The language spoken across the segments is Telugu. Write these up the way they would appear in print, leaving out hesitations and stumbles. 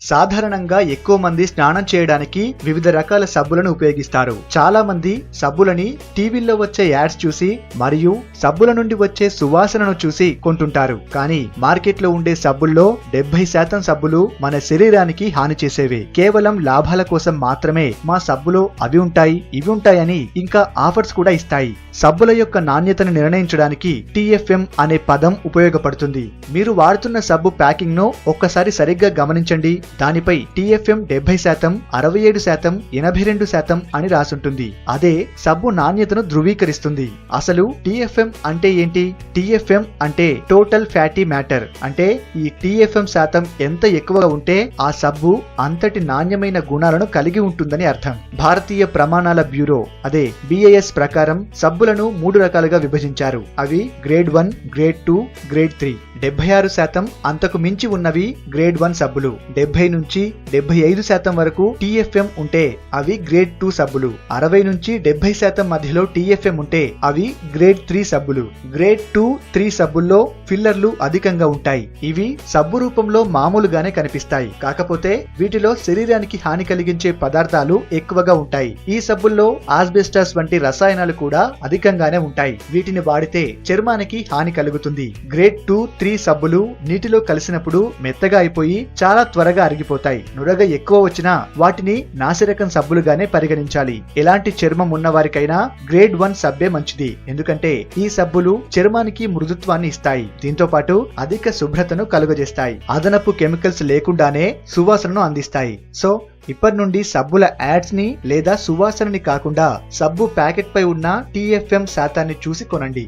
సాధారణంగా ఎక్కువ మంది స్నానం చేయడానికి వివిధ రకాల సబ్బులను ఉపయోగిస్తారు. చాలా మంది సబ్బులని టీవీల్లో వచ్చే యాడ్స్ చూసి మరియు సబ్బుల నుండి వచ్చే సువాసనను చూసి కొంటుంటారు. కానీ మార్కెట్లో ఉండే సబ్బుల్లో 70% సబ్బులు మన శరీరానికి హాని చేసేవే. కేవలం లాభాల కోసం మాత్రమే మా సబ్బులో అవి ఉంటాయి ఇవి ఉంటాయని ఇంకా ఆఫర్స్ కూడా ఇస్తాయి. సబ్బుల యొక్క నాణ్యతను నిర్ణయించడానికి TFM అనే పదం ఉపయోగపడుతుంది. మీరు వాడుతున్న సబ్బు ప్యాకింగ్ ను ఒక్కసారి సరిగ్గా గమనించండి. దానిపై TFM 70%, 67%, 82% అని రాసుంటుంది. అదే సబ్బు నాణ్యతను ధృవీకరిస్తుంది. అసలు TFM అంటే ఏంటి? TFM అంటే టోటల్ ఫ్యాటీ మ్యాటర్. అంటే ఈ TFM శాతం ఎంత ఎక్కువగా ఉంటే ఆ సబ్బు అంతటి నాణ్యమైన గుణాలను కలిగి ఉంటుందని అర్థం. భారతీయ ప్రమాణాల బ్యూరో అదే BIS ప్రకారం సబ్బులను 3 రకాలుగా విభజించారు. అవి గ్రేడ్ 1, గ్రేడ్ 2, గ్రేడ్ 3. 76% అంతకు మించి ఉన్నవి గ్రేడ్ 1 సబ్బులు. 70 నుంచి 75% వరకు TFM ఉంటే అవి గ్రేడ్ 2 సబ్బులు. 60 నుంచి 70% మధ్యలో TFM ఉంటే అవి గ్రేడ్ 3 సబ్బులు. గ్రేడ్ 2, 3 సబ్బుల్లో ఫిల్లర్లు అధికంగా ఉంటాయి. ఇవి సబ్బు రూపంలో మామూలుగానే కనిపిస్తాయి. కాకపోతే వీటిలో శరీరానికి హాని కలిగించే పదార్థాలు ఎక్కువగా ఉంటాయి. ఈ సబ్బుల్లో ఆస్బెస్టాస్ వంటి రసాయనాలు కూడా అధికంగానే ఉంటాయి. వీటిని వాడితే చర్మానికి హాని కలుగుతుంది. గ్రేడ్ 2, 3 సబ్బులు నీటిలో కలిసినప్పుడు మెత్తగా అయిపోయి చాలా త్వరగా అరిగిపోతాయి. నురగ ఎక్కువ వచ్చినా వాటిని నాసిరకం సబ్బులుగానే పరిగణించాలి. ఎలాంటి చర్మం ఉన్న వారికైనా గ్రేడ్ 1 సబ్బే మంచిది. ఎందుకంటే ఈ సబ్బులు చర్మానికి మృదుత్వాన్ని ఇస్తాయి. దీంతో పాటు అధిక శుభ్రతను కలుగజేస్తాయి. అదనపు కెమికల్స్ లేకుండానే సువాసనను అందిస్తాయి. సో ఇప్పటి నుండి సబ్బుల యాడ్స్ ని లేదా సువాసనని కాకుండా సబ్బు ప్యాకెట్ పై ఉన్న TFM శాతాన్ని చూసి కొనండి.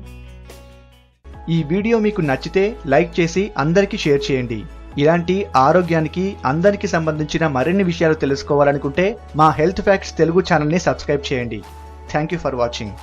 ఈ వీడియో మీకు నచ్చితే లైక్ చేసి అందరికీ షేర్ చేయండి. ఇలాంటి ఆరోగ్యానికి అందరికి సంబంధించిన మరిన్ని విషయాలు తెలుసుకోవాలనుకుంటే మా హెల్త్ ఫ్యాక్ట్స్ తెలుగు ఛానల్ ని సబ్స్క్రైబ్ చేయండి. Thank you for watching.